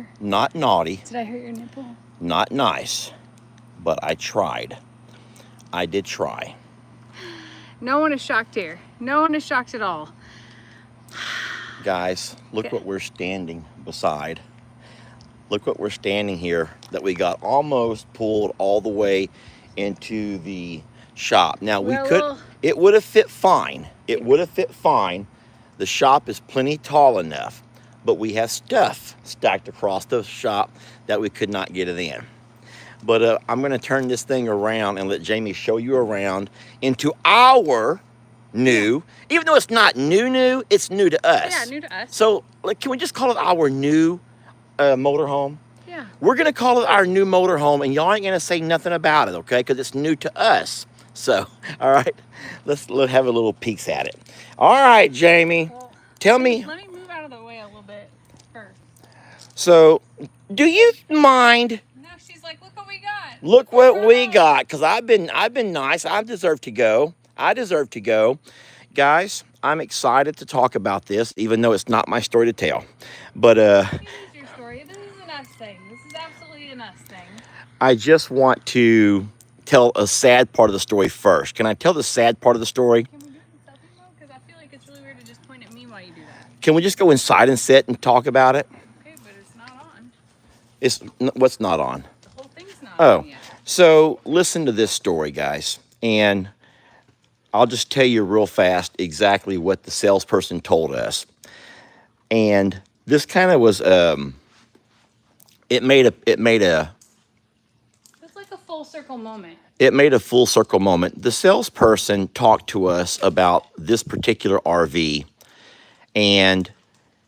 ear? Not naughty. Did I hurt your nipple? Not nice. But I tried. I did try. No one is shocked here. No one is shocked at all. Guys, look what we're standing beside. Look what we're standing here that we got almost pulled all the way into the shop. Now we could, it would have fit fine. It would have fit fine. The shop is plenty tall enough, but we have stuff stacked across the shop that we could not get it in. But I'm gonna turn this thing around and let Jamie show you around into our new, even though it's not new, it's new to us. Yeah, new to us. So like, can we just call it our new motorhome? Yeah. We're gonna call it our new motorhome, and y'all ain't gonna say nothing about it, okay? Because it's new to us. So, all right, let's have a little peek at it. All right, Jamie, well, tell me. Let me move out of the way a little bit first. So, do you mind? No, she's like, look what we got. Look what we got, because I've been nice. I deserve to go. I deserve to go. Guys, I'm excited to talk about this, even though it's not my story to tell. But this is your story. This is an us thing. This is absolutely an us thing. I just want to tell a sad part of the story first. Can I tell the sad part of the story? Can we do it in selfie mode? Because I feel like it's really weird to just point at me while you do that. Can we just go inside and sit and talk about it? Okay, but it's not on. It's what's not on? The whole thing's not on yet. So listen to this story, guys, and I'll just tell you real fast exactly what the salesperson told us. And this kind of was it made a It's like a full circle moment. It made a full circle moment. The salesperson talked to us about this particular RV, and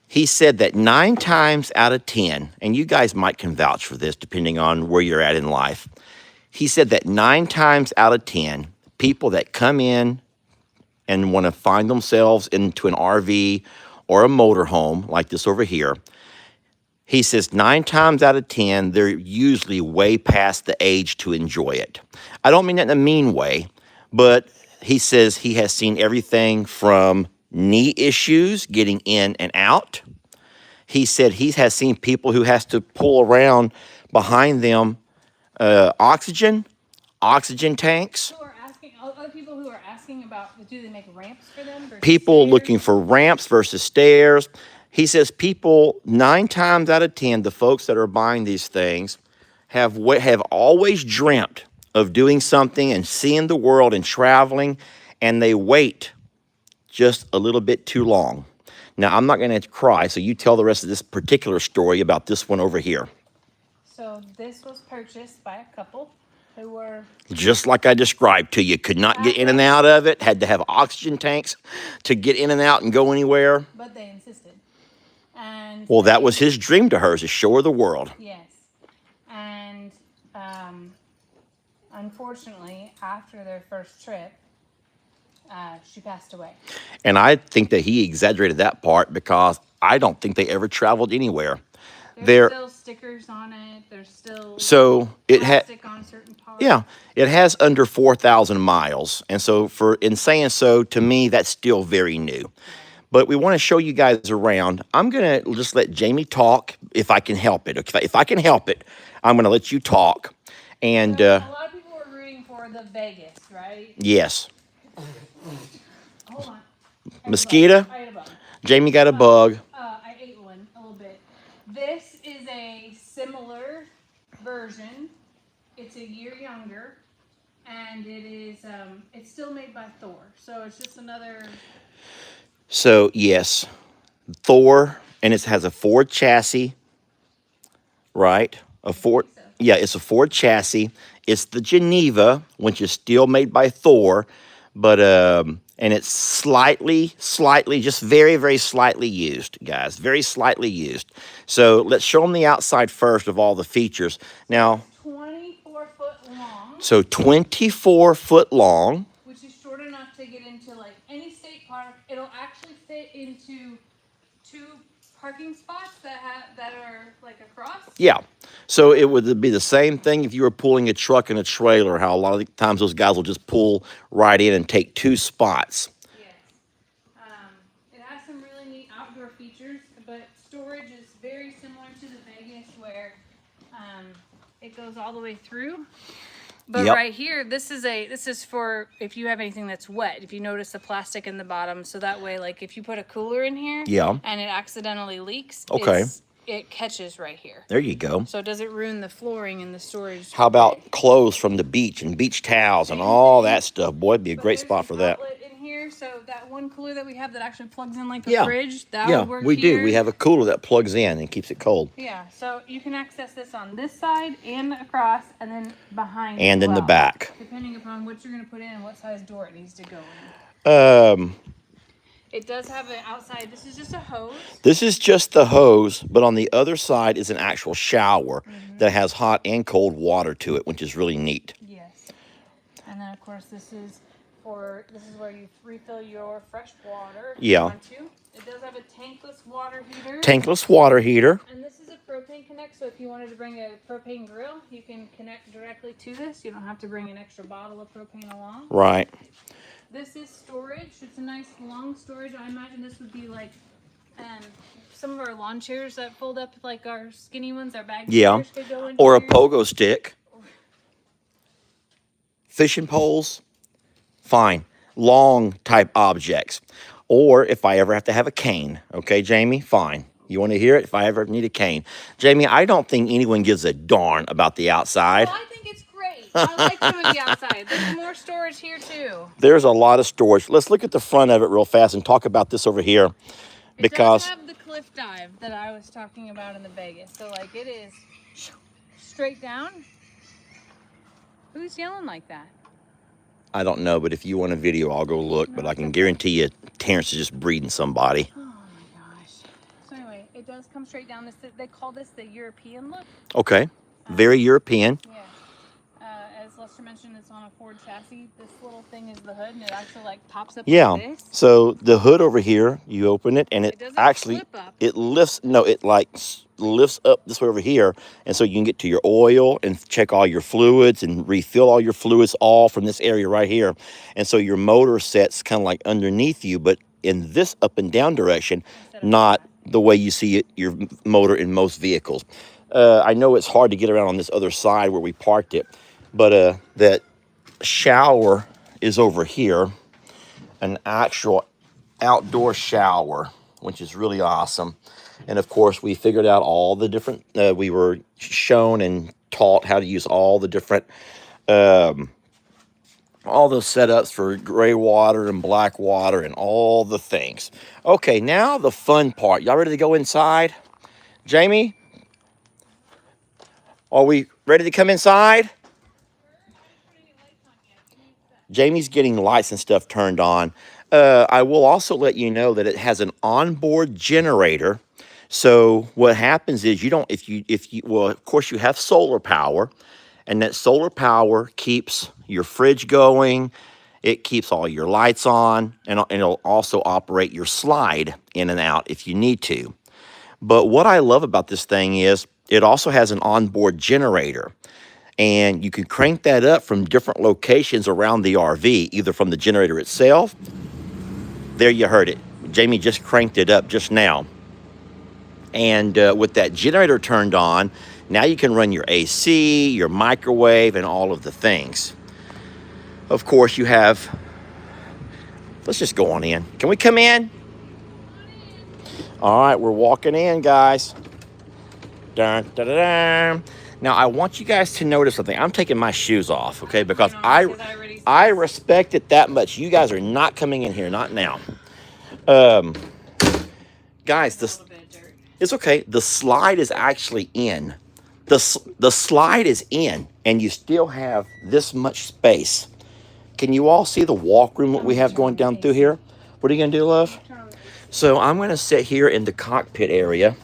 he said that 9 times out of 10, and you guys might can vouch for this depending on where you're at in life. He said that 9 times out of 10, people that come in and want to find themselves into an RV or a motorhome like this over here, he says 9 times out of 10, they're usually way past the age to enjoy it. I don't mean that in a mean way, but he says he has seen everything from knee issues getting in and out. He said he has seen people who has to pull around behind them oxygen tanks. Other people who are asking about, do they make ramps for them? People stairs? Looking for ramps versus stairs. He says people 9 times out of 10, the folks that are buying these things have always dreamt of doing something and seeing the world and traveling, and they wait just a little bit too long. Now, I'm not going to cry, so you tell the rest of this particular story about this one over here. So this was purchased by a couple who were... Just like I described to you, could not get in and out of it, had to have oxygen tanks to get in and out and go anywhere. But they insisted. And well, that was his dream to her, to show her the world. Yes. And unfortunately, after their first trip, she passed away. And I think that he exaggerated that part because I don't think they ever traveled anywhere. There's still stickers on it. There's still plastic on certain parts. Yeah, it has under 4,000 miles. And so in saying so, to me, that's still very new. But we want to show you guys around. I'm going to just let Jamie talk if I can help it. If I can help it, I'm going to let you talk. And a lot of people were rooting for the Vegas, right? Yes. Hold on. Mosquito? I ate a bug. Jamie got a bug. I ate one a little bit. This is a similar version. It's a year younger, and it is it's still made by Thor. So it's just another. So yes, Thor, and it has a Ford chassis, right? A Ford. So. Yeah, it's a Ford chassis. It's the Geneva, which is still made by Thor, but and it's slightly, just very, very slightly used, guys. Very slightly used. So let's show them the outside first of all the features. Now, 24 foot long. So 24 foot long. Which is short enough to get into like any state park. It'll actually fit into 2 parking spots that are like across. Yeah. So it would be the same thing if you were pulling a truck and a trailer, how a lot of the times those guys will just pull right in and take 2 spots. Yes. It has some really neat outdoor features, but storage is very similar to the Vegas. Vegas where it goes all the way through. But Yep. right here, this is for if you have anything that's wet. If you notice the plastic in the bottom, so that way, like if you put a cooler in here, Yeah. and it accidentally leaks, Okay. it catches right here. There you go. So it doesn't ruin the flooring in the storage. How about clothes from the beach and beach towels and all that stuff? Boy, it'd be a great spot for that. Outlet in here, so that one cooler that we have that actually plugs in like a Yeah. fridge, that Yeah, would work we here. do. We have a cooler that plugs in and keeps it cold. Yeah, so you can access this on this side and across, and then behind. And as in the well, back. depending upon what you're gonna put in and what size door it needs to go in. It does have an outside. This is just a hose. This is just the hose, but on the other side is an actual shower that has hot and cold water to it, which is really neat. Yes. And then of course this is where you refill your fresh water. If Yeah. You want to. It does have a tankless water heater. Tankless water heater. And this is a propane connect, so if you wanted to bring a propane grill, you can connect directly to this. You don't have to bring an extra bottle of propane along. Right. This is storage. It's a nice long storage. I imagine this would be like some of our lawn chairs that fold up, like our skinny ones, our bag chairs could go in Or a here. pogo stick. Fishing poles. Fine. Long type objects. Or if I ever have to have a cane. Okay, Jamie? Fine. You want to hear it? If I ever need a cane. Jamie, I don't think anyone gives a darn about the outside. Oh, I think it's great. I like doing the outside. There's more storage here too. There's a lot of storage. Let's look at the front of it real fast and talk about this over here. Because it does have the cliff dive that I was talking about in the Vegas. So like it is straight down. Who's yelling like that? I don't know, but if you want a video, I'll go look. But I can guarantee you, Terrence is just breeding somebody. Oh my gosh. So anyway, it does come straight down. They call this the European look. Okay. Very European. Yeah. As Lester mentioned, it's on a Ford chassis. This little thing is the hood, and it actually like pops up like this. So the hood over here, you open it, and it doesn't actually flip up. it lifts. No, it like lifts up this way over here, and so you can get to your oil and check all your fluids and refill all your fluids all from this area right here. And so your motor sets kind of like underneath you, but in this up and down direction, not the way you see it, your motor in most vehicles. I know it's hard to get around on this other side where we parked it, but that shower is over here, an actual outdoor shower, which is really awesome. And of course, we figured out all the different, we were shown and taught how to use all the different, all those setups for gray water and black water and all the things. Okay, now the fun part. Y'all ready to go inside? Jamie? Are we ready to come inside? Jamie's getting lights and stuff turned on. I will also let you know that it has an onboard generator. So what happens is well, of course you have solar power, and that solar power keeps your fridge going. It keeps all your lights on, and it'll also operate your slide in and out if you need to. But what I love about this thing is it also has an onboard generator. And you can crank that up from different locations around the RV, either from the generator itself. There you heard it. Jamie just cranked it up just now. And with that generator turned on, now you can run your AC, your microwave, and all of the things. Of course, you have... Let's just go on in. Can we come in? All right, we're walking in, guys. Dun, dun, dun, dun. Now, I want you guys to notice something. I'm taking my shoes off, okay? Because I respect it that much. You guys are not coming in here, not now. Guys, it's okay. The slide is actually in. The slide is in, and you still have this much space. Can you all see the walk room that we have going down through here? What are you going to do, love? So I'm going to sit here in the cockpit area.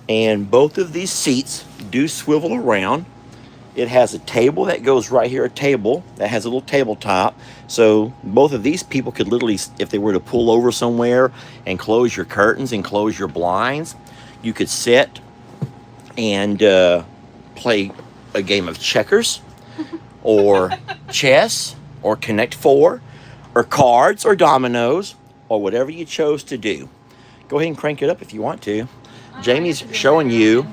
And both of these seats do swivel around. It has a table that goes right here, a table that has a little tabletop. So both of these people could literally, if they were to pull over somewhere and close your curtains and close your blinds, you could sit and play a game of checkers or chess or Connect Four or cards or dominoes or whatever you chose to do. Go ahead and crank it up if you want to. Jamie's showing you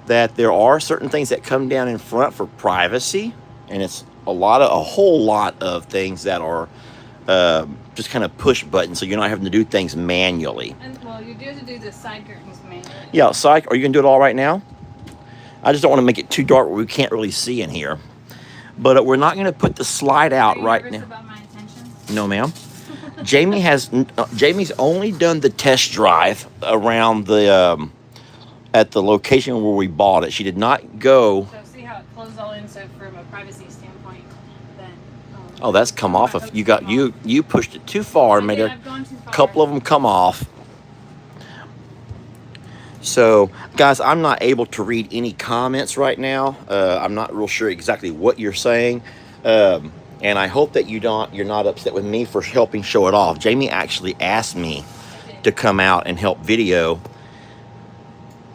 that there are certain things that come down in front for privacy, and it's a whole lot of things that are just kind of push buttons, so you're not having to do things manually. And well, you do have to do the side curtains manually. Yeah, psych. Are you gonna do it all right now? I just don't want to make it too dark where we can't really see in here. But we're not gonna put the slide out right now. Are you nervous about my intentions? No, ma'am. Jamie's only done the test drive around the at the location where we bought it. She did not go. So see how it closed all in. So from a privacy standpoint, then. Oh, that's come off. Of you pushed it too far. Made a couple of them come off. So, guys, I'm not able to read any comments right now. I'm not real sure exactly what you're saying. And I hope that you're not upset with me for helping show it off. Jamie actually asked me to come out and help video.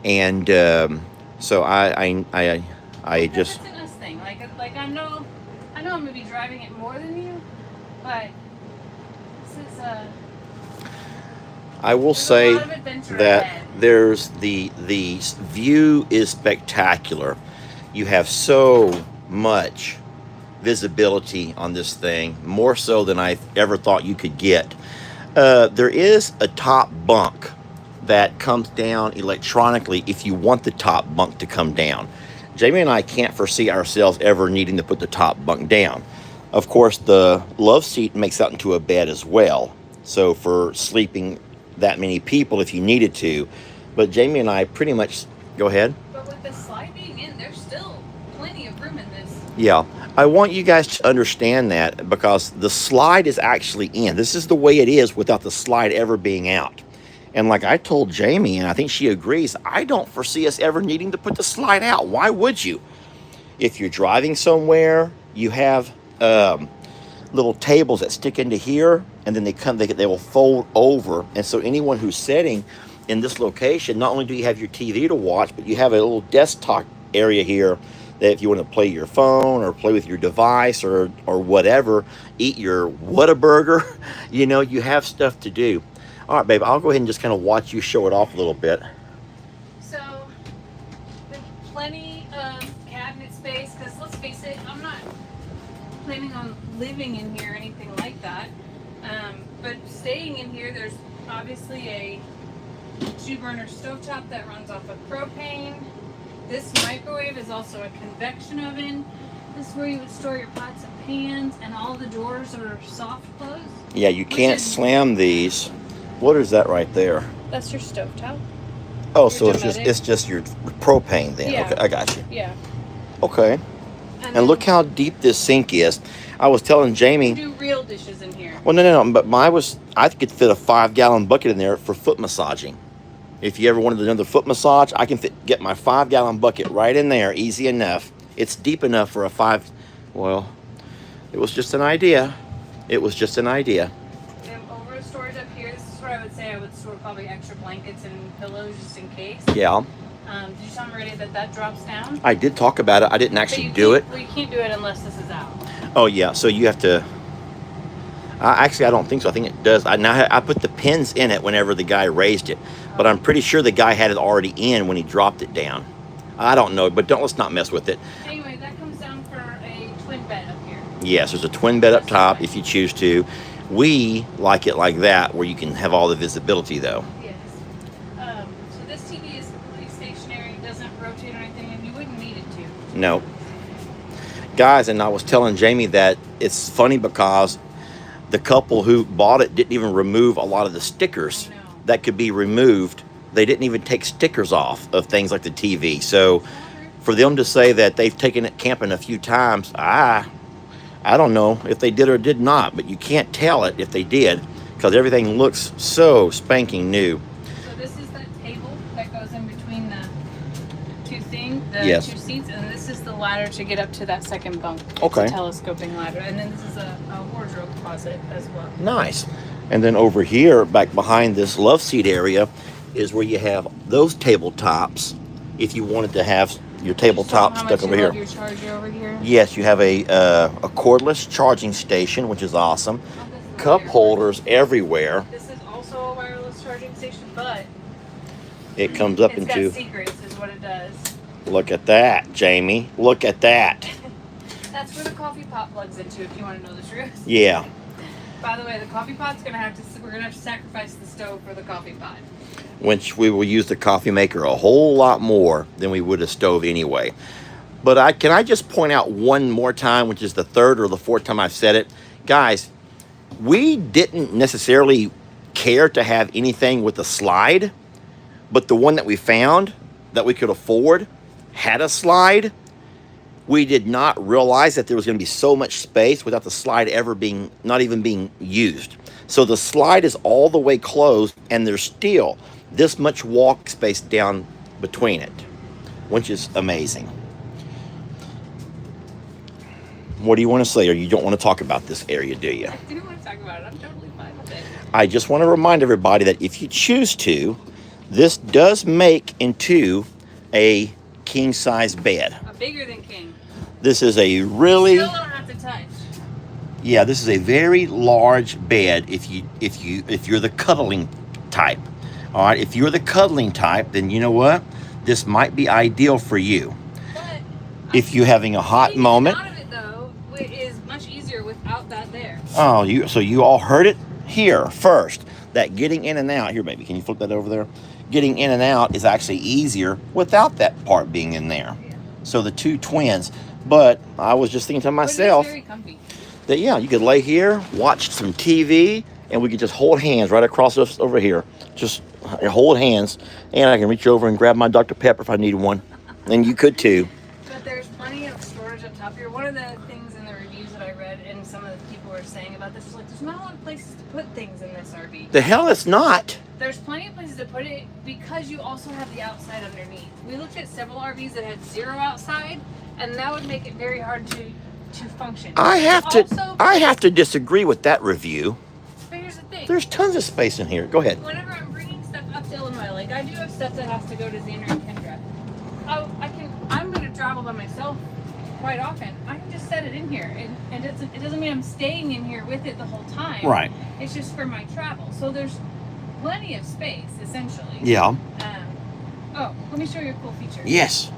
And so I just... That's an us thing. Like I know I'm going to be driving it more than you, but this is I will say that there's the view is spectacular. You have so much visibility on this thing, more so than I ever thought you could get. There is a top bunk that comes down electronically if you want the top bunk to come down. Jamie and I can't foresee ourselves ever needing to put the top bunk down. Of course, the love seat makes out into a bed as well, so for sleeping that many people if you needed to. But Jamie and I pretty much... Go ahead. But with the slide being in, there's still plenty of room in this. Yeah, I want you guys to understand that, because the slide is actually in. This is the way it is without the slide ever being out. And like I told Jamie, and I think she agrees, I don't foresee us ever needing to put the slide out. Why would you? If you're driving somewhere, you have little tables that stick into here, and then they will fold over. And so anyone who's sitting in this location, not only do you have your TV to watch, but you have a little desktop area here that if you want to play your phone or play with your device or whatever, eat your Whataburger, you know, you have stuff to do. All right, babe, I'll go ahead and just kind of watch you show it off a little bit. So, there's plenty of cabinet space, because let's face it, I'm not planning on living in here or anything like that. But staying in here, there's obviously a 2-burner stovetop that runs off of propane. This microwave is also a convection oven. This is where you would store your pots and pans, and all the doors are soft close. Yeah, you can't slam these. What is that right there? That's your stovetop. Oh, so it's just your propane then. Yeah. Okay, I got you. Yeah. Okay. And look how deep this sink is. I was telling Jamie. You do real dishes in here. Well, no. But I could fit a 5-gallon bucket in there for foot massaging. If you ever wanted another foot massage, I can get my 5-gallon bucket right in there, easy enough. It's deep enough for a 5. Well, it was just an idea. It was just an idea. And over storage up here, this is where I would say I would store probably extra blankets and pillows just in case. Yeah. Did you tell me already that drops down? I did talk about it. I didn't actually do it. Well, you can't do it unless this is out. Oh, yeah. So you have to... Actually, I don't think so. I think it does. I put the pins in it whenever the guy raised it. But I'm pretty sure the guy had it already in when he dropped it down. I don't know, but let's not mess with it. Anyway, that comes down for a twin bed up here. Yes, there's a twin bed up top if you choose to. We like it like that, where you can have all the visibility, though. Yes. So this TV is completely stationary. It doesn't rotate or anything, and you wouldn't need it to. No. Guys, and I was telling Jamie that it's funny because the couple who bought it didn't even remove a lot of the stickers that could be removed. They didn't even take stickers off of things like the TV. So for them to say that they've taken it camping a few times, I don't know if they did or did not, but you can't tell it if they did, because everything looks so spanking new. So this is that table that goes in between the two two seats, and this is the ladder to get up to that second bunk. It's Okay. a telescoping ladder, and then this is a wardrobe closet as well. Nice. And then over here, back behind this love seat area, is where you have those tabletops. If you wanted to have your tabletop stuck over here. Your charger over here. Yes, you have a cordless charging station, which is awesome. Cup holders everywhere. This is also a wireless charging station, but It comes up it's into... got secrets, is what it does. Look at that, Jamie. Look at that. That's where the coffee pot plugs into, if you want to know the truth. Yeah. By the way, the coffee pot's we're gonna have to sacrifice the stove for the coffee pot. Which we will use the coffee maker a whole lot more than we would a stove anyway. But can I just point out one more time, which is the third or the fourth time I've said it. Guys, we didn't necessarily care to have anything with a slide, but the one that we found that we could afford had a slide. We did not realize that there was going to be so much space without the slide not even being used. So the slide is all the way closed, and there's still this much walk space down between it, which is amazing. What do you want to say, or you don't want to talk about this area, do you? I do want to talk about it. I'm totally fine with it. I just want to remind everybody that if you choose to, this does make into a king-size bed. A bigger than king. This is a really, Still don't have to touch. yeah, this is a very large bed if you're the cuddling type. All right, if you're the cuddling type, then you know what? This might be ideal for you. But If you're having a hot moment. Out of it though, it is much easier without that there. Oh, so you all heard it here first. That getting in and out, here baby, can you flip that over there? Getting in and out is actually easier without that part being in there. Yeah. So the two twins. But I was just thinking to myself But it is very comfy. that, yeah, you could lay here, watch some TV, and we could just hold hands right across us over here. Just hold hands, and I can reach over and grab my Dr. Pepper if I need one. And you could too. But there's plenty of storage up top here. One of the things in the reviews that I read, and some of the people were saying about this, is like there's not a lot of places to put things in this RV. The hell it's not. There's plenty of places to put it because you also have the outside underneath. We looked at several RVs that had zero outside, and that would make it very hard to function. I Also, have to disagree with that review. But here's the thing. There's tons of space in here. Go ahead. Whenever I'm bringing stuff up to Illinois, like I do have stuff that has to go to Xander and Kendra. I'm going to travel by myself quite often. I can just set it in here, and it doesn't mean I'm staying in here with it the whole time. Right. It's just for my travel. So there's plenty of space, essentially. Yeah. Oh, let me show you a cool feature. Yes.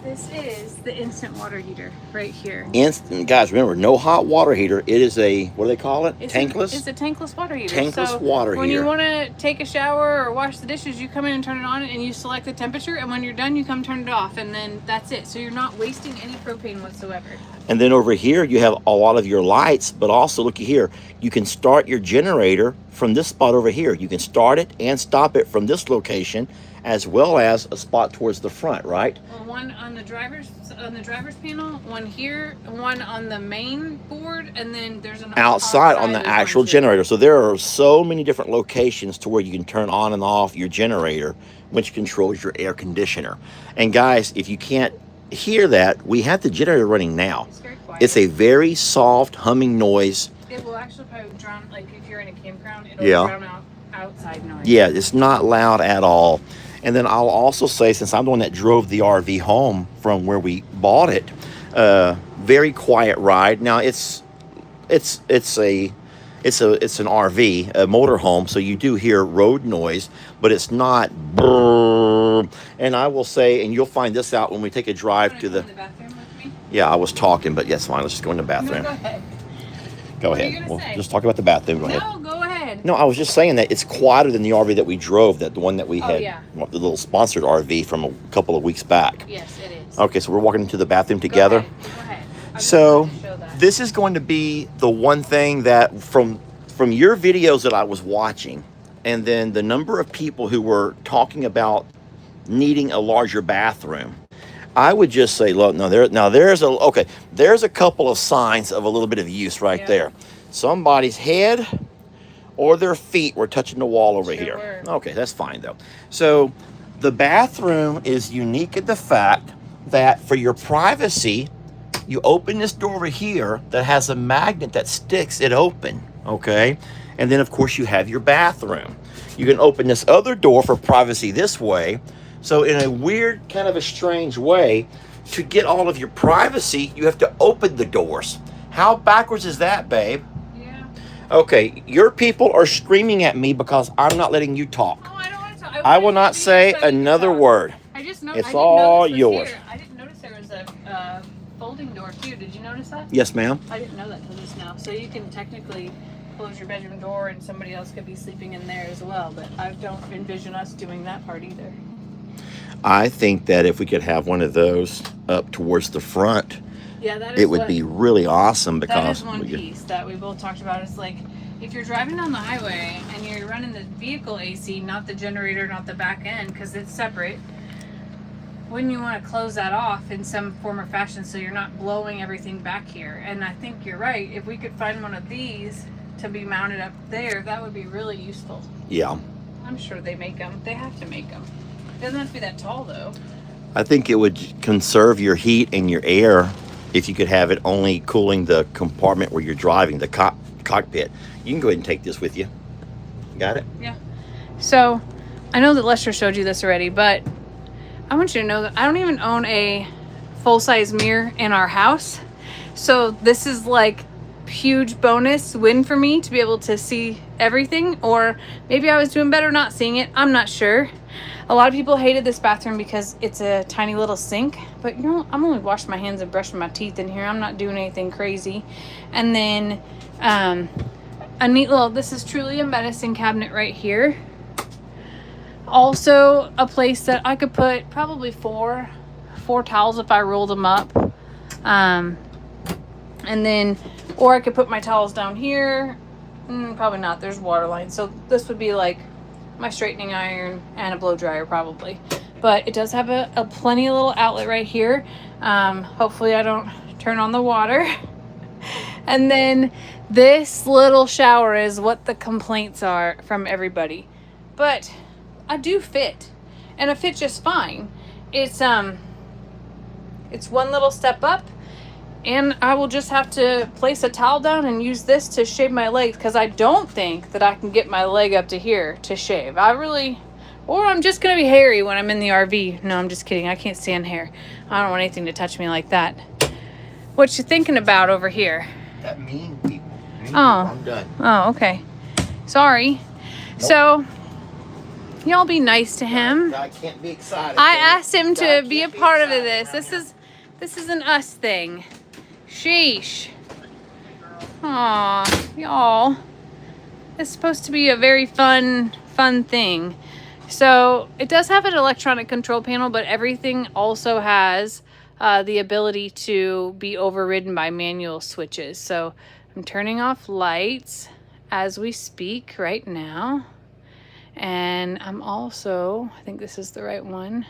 This is the instant water heater right here. Instant, guys, remember, no hot water heater. It is a, what do they call it? Tankless? It's a tankless water heater. Tankless water heater. When you want to take a shower or wash the dishes, you come in and turn it on, and you select the temperature, and when you're done, you come turn it off, and then that's it. So you're not wasting any propane whatsoever. And then over here, you have a lot of your lights, but also, looky here, you can start your generator from this spot over here. You can start it and stop it from this location, as well as a spot towards the front, right? Well, one on the driver's panel, one here, one on the main board, and then there's an Outside on the actual generator. So there are so many different locations to where you can turn on and off your generator, which controls your air conditioner. And guys, if you can't hear that, we have the generator running now. It's very quiet. It's a very soft humming noise. It will actually probably drown, like if you're in a campground, it'll Yeah. drown out outside noise. Yeah, it's not loud at all. And then I'll also say, since I'm the one that drove the RV home from where we bought it, very quiet ride. Now it's an RV, a motorhome, so you do hear road noise, but it's not brrr. And I will say, and you'll find this out when we take a drive to Go the. in the bathroom with me? Yeah, I was talking, but yes, fine. Let's just go in the No, bathroom. go ahead. Go What are ahead. you gonna We'll say? just talk about the bathroom. Go ahead. No, go ahead. No, I was just saying that it's quieter than the RV that we drove, the one that we Oh, had, yeah. the little sponsored RV from a couple of weeks back. Yes, it is. Okay, so we're walking into the bathroom together. Go ahead. I just So wanted to show that. this is going to be the one thing that from your videos that I was watching, and then the number of people who were talking about needing a larger bathroom, I would just say, look, there's a couple of signs of a little bit of use right Yeah. there. Somebody's head or their feet were touching the wall over Sure here. were. Okay, that's fine though. So the bathroom is unique in the fact that for your privacy, you open this door over here that has a magnet that sticks it open, okay? And then of course you have your bathroom. You can open this other door for privacy this way. So in a weird, kind of a strange way, to get all of your privacy, you have to open the doors. How backwards is that, babe? Yeah. Okay, your people are screaming at me because I'm not letting you talk. Oh, I don't want to talk. I will not say so you can another talk. word. I just It's all this was yours. here. I didn't notice there was a folding door too. Did you notice that? Yes, ma'am. I didn't know that till just now. So you can technically close your bedroom door and somebody else could be sleeping in there as well. But I don't envision us doing that part either. I think that if we could have one of those up towards the front, Yeah, that is it would be really awesome because that is one piece that we both talked about. It's like if you're driving down the highway and you're running the vehicle AC, not the generator, not the back end, because it's separate. Wouldn't you want to close that off in some form or fashion so you're not blowing everything back here? And I think you're right. If we could find one of these to be mounted up there, that would be really useful. Yeah. I'm sure they make them. They have to make them. It doesn't have to be that tall though. I think it would conserve your heat and your air if you could have it only cooling the compartment where you're driving, the cockpit. You can go ahead and take this with you. Got it? Yeah. So I know that Lester showed you this already, but I want you to know that I don't even own a full-size mirror in our house. So this is like huge bonus win for me to be able to see everything, or maybe I was doing better not seeing it. I'm not sure. A lot of people hated this bathroom because it's a tiny little sink, but you know, I'm only washing my hands and brushing my teeth in here. I'm not doing anything crazy. And then a neat little, this is truly a medicine cabinet right here. Also a place that I could put probably four towels if I rolled them up. And then, or I could put my towels down here. Probably not, there's water lines. So this would be like my straightening iron and a blow dryer probably. But it does have a plenty of little outlet right here. Hopefully I don't turn on the water. And then this little shower is what the complaints are from everybody. But I do fit, and I fit just fine. It's one little step up, and I will just have to place a towel down and use this to shave my legs, because I don't think that I can get my leg up to here to shave. Or I'm just gonna be hairy when I'm in the RV. No, I'm just kidding. I can't stand hair. I don't want anything to touch me like that. What you thinking about over here? That mean people. I'm done. Oh, okay. Sorry. Nope. So y'all be nice to him. I can't be excited. I asked him to be a part of this. This is an us thing. Sheesh. Aw, y'all. It's supposed to be a very fun thing. So it does have an electronic control panel, but everything also has the ability to be overridden by manual switches. So I'm turning off lights as we speak right now. And I'm also, I think this is the right one.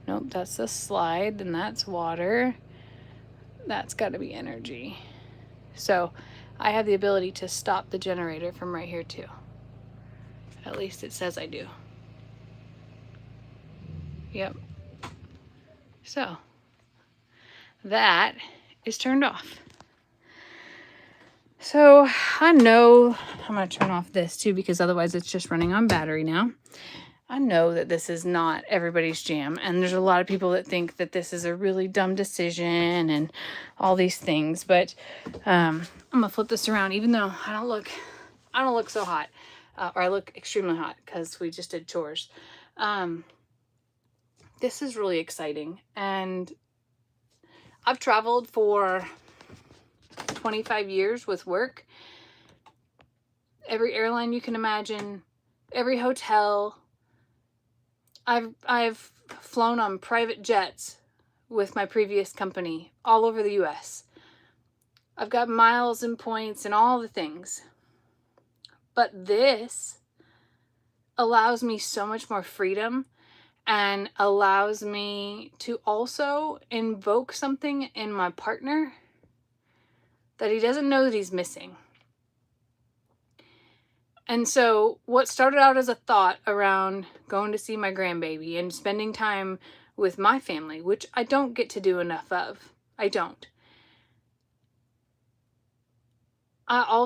Nope, that's the slide, and that's water. That's got to be energy. So I have the ability to stop the generator from right here too. At least it says I do. Yep. So that is turned off. So I know I'm going to turn off this too, because otherwise it's just running on battery now. I know that this is not everybody's jam, and there's a lot of people that think that this is a really dumb decision and all these things, but I'm gonna flip this around, even though I don't look so hot, or I look extremely hot because we just did chores. This is really exciting, and I've traveled for 25 years with work. Every airline you can imagine, every hotel. I've flown on private jets with my previous company all over the US. I've got miles and points and all the things. But this allows me so much more freedom and allows me to also invoke something in my partner that he doesn't know that he's missing. And so what started out as a thought around going to see my grandbaby and spending time with my family, which I don't get to do enough of. I don't. I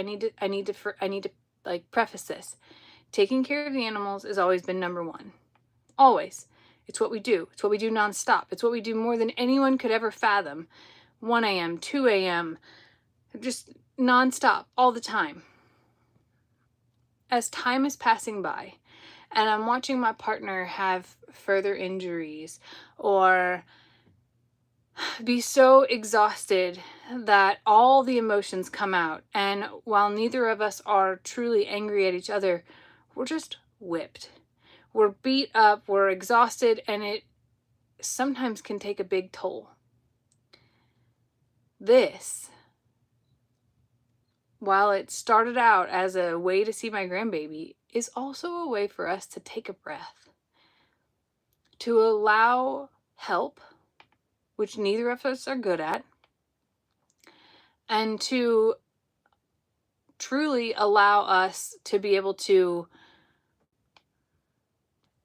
need to like preface this. Taking care of the animals has always been number one. Always. It's what we do. It's what we do nonstop. It's what we do more than anyone could ever fathom. 1 a.m., 2 a.m., just nonstop, all the time. As time is passing by, and I'm watching my partner have further injuries or be so exhausted that all the emotions come out. And while neither of us are truly angry at each other, we're just whipped. We're beat up, we're exhausted, and it sometimes can take a big toll. This, while it started out as a way to see my grandbaby, is also a way for us to take a breath, to allow help, which neither of us are good at, and to truly allow us to be able to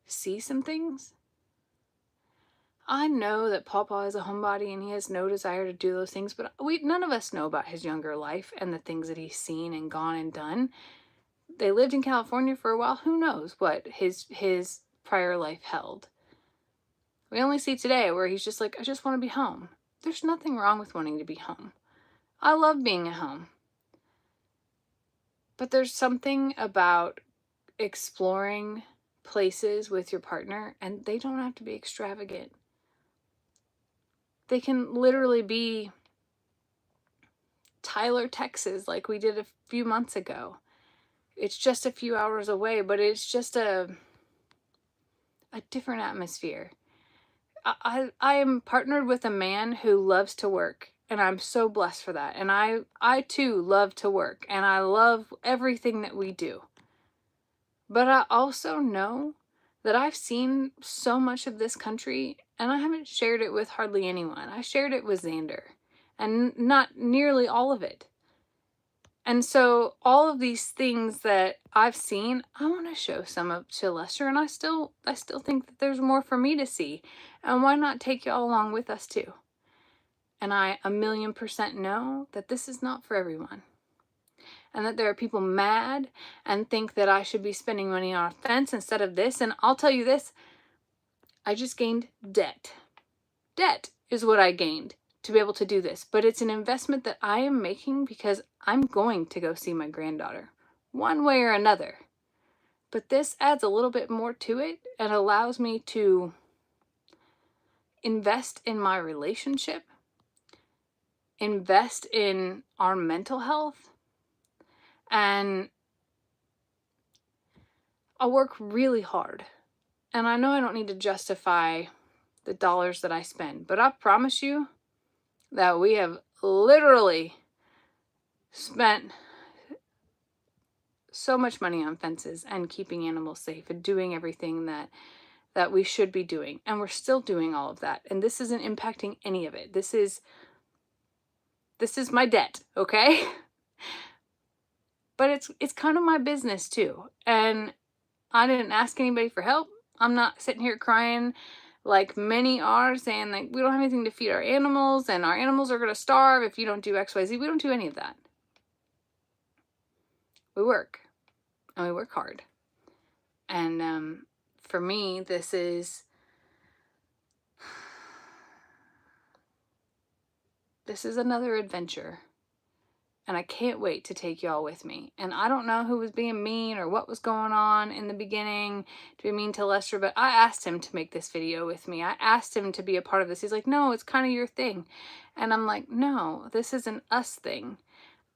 see some things. I know that Papa is a homebody and he has no desire to do those things, but none of us know about his younger life and the things that he's seen and gone and done. They lived in California for a while. Who knows what his prior life held? We only see today where he's just like, I just want to be home. There's nothing wrong with wanting to be home. I love being at home. But there's something about exploring places with your partner, and they don't have to be extravagant. They can literally be Tyler, Texas, like we did a few months ago. It's just a few hours away, but it's just a different atmosphere. I am partnered with a man who loves to work, and I'm so blessed for that. And I too love to work, and I love everything that we do. But I also know that I've seen so much of this country, and I haven't shared it with hardly anyone. I shared it with Xander, and not nearly all of it. And so all of these things that I've seen, I want to show some of to Lester, and I still think that there's more for me to see. And why not take y'all along with us too? And I 1,000,000% know that this is not for everyone. And that there are people mad and think that I should be spending money on a fence instead of this. And I'll tell you this, I just gained debt. Debt is what I gained to be able to do this. But it's an investment that I am making because I'm going to go see my granddaughter one way or another. But this adds a little bit more to it and allows me to invest in my relationship, invest in our mental health, and I'll work really hard. And I know I don't need to justify the dollars that I spend, but I promise you that we have literally spent so much money on fences and keeping animals safe and doing everything that we should be doing. And we're still doing all of that. And this isn't impacting any of it. This is my debt, okay? But it's kind of my business too. And I didn't ask anybody for help. I'm not sitting here crying like many are, saying like we don't have anything to feed our animals and our animals are going to starve if you don't do XYZ. We don't do any of that. We work, and we work hard. And for me, this is another adventure. And I can't wait to take y'all with me. And I don't know who was being mean or what was going on in the beginning to be mean to Lester, but I asked him to make this video with me. I asked him to be a part of this. He's like, no, it's kind of your thing. And I'm like, no, this is an us thing.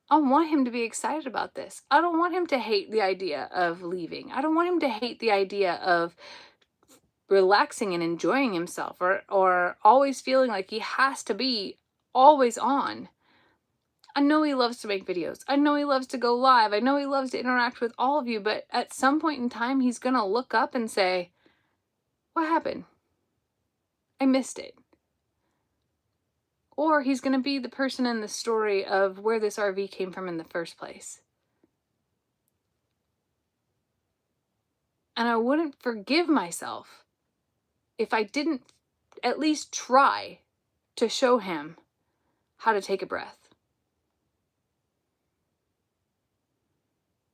I want him to be excited about this. I don't want him to hate the idea of leaving. I don't want him to hate the idea of relaxing and enjoying himself or always feeling like he has to be always on. I know he loves to make videos. I know he loves to go live. I know he loves to interact with all of you, but at some point in time, he's going to look up and say, what happened? I missed it. Or he's going to be the person in the story of where this RV came from in the first place. And I wouldn't forgive myself if I didn't at least try to show him how to take a breath.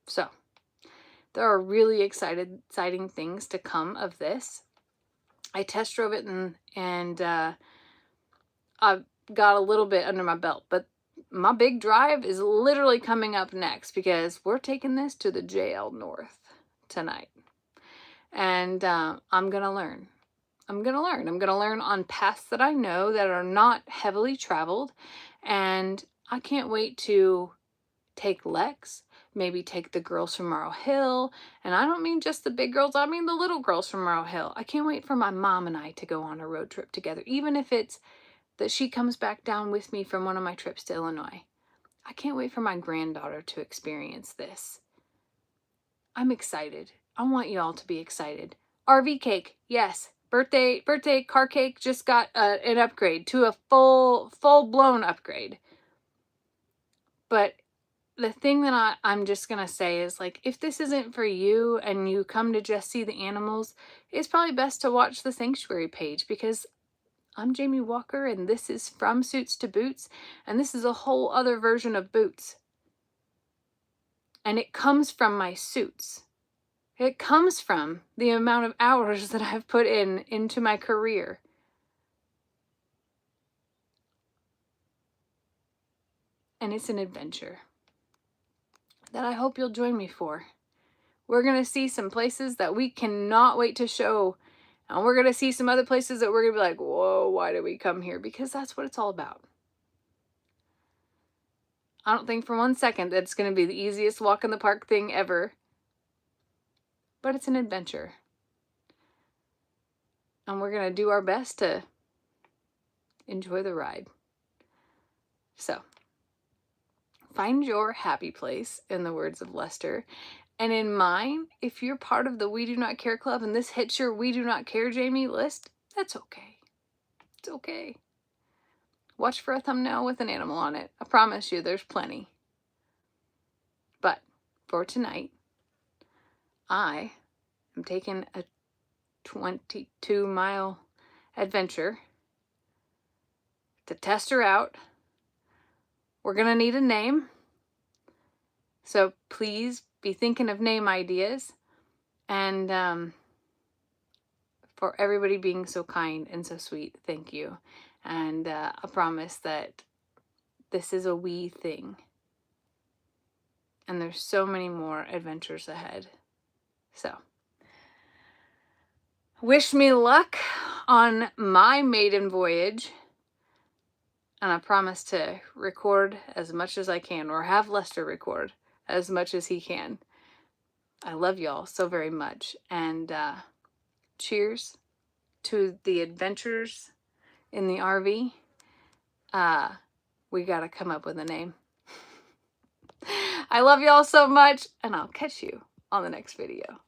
So, there are really exciting things to come of this. I test drove it and I've got a little bit under my belt, but my big drive is literally coming up next because we're taking this to the JL North tonight. And I'm going to learn. I'm going to learn. I'm going to learn on paths that I know that are not heavily traveled. And I can't wait to take Lex, maybe take the girls from Morrow Hill. And I don't mean just the big girls, I mean the little girls from Morrow Hill. I can't wait for my mom and I to go on a road trip together, even if it's that she comes back down with me from one of my trips to Illinois. I can't wait for my granddaughter to experience this. I'm excited. I want you all to be excited. RV cake, yes. Birthday car cake just got an upgrade to a full-blown upgrade. But the thing that I'm just going to say is, like, if this isn't for you and you come to just see the animals, it's probably best to watch the Sanctuary page, because I'm Jamie Walker and this is From Suits to Boots, and this is a whole other version of Boots. And it comes from my suits. It comes from the amount of hours that I've put into my career. And it's an adventure that I hope you'll join me for. We're going to see some places that we cannot wait to show. And we're going to see some other places that we're going to be like, whoa, why did we come here? Because that's what it's all about. I don't think for 1 second that it's going to be the easiest walk in the park thing ever. But it's an adventure. And we're going to do our best to enjoy the ride. So, find your happy place, in the words of Lester. And in mine, if you're part of the We Do Not Care Club and this hits your We Do Not Care Jamie list, that's okay. It's okay. Watch for a thumbnail with an animal on it. I promise you there's plenty. But for tonight, I am taking a 22-mile adventure to test her out. We're going to need a name. So please be thinking of name ideas. And for everybody being so kind and so sweet, thank you. And I promise that this is a wee thing. And there's so many more adventures ahead. So, wish me luck on my maiden voyage. And I promise to record as much as I can, or have Lester record as much as he can. I love y'all so very much. And cheers to the adventures in the RV. We gotta come up with a name. I love y'all so much, and I'll catch you on the next video.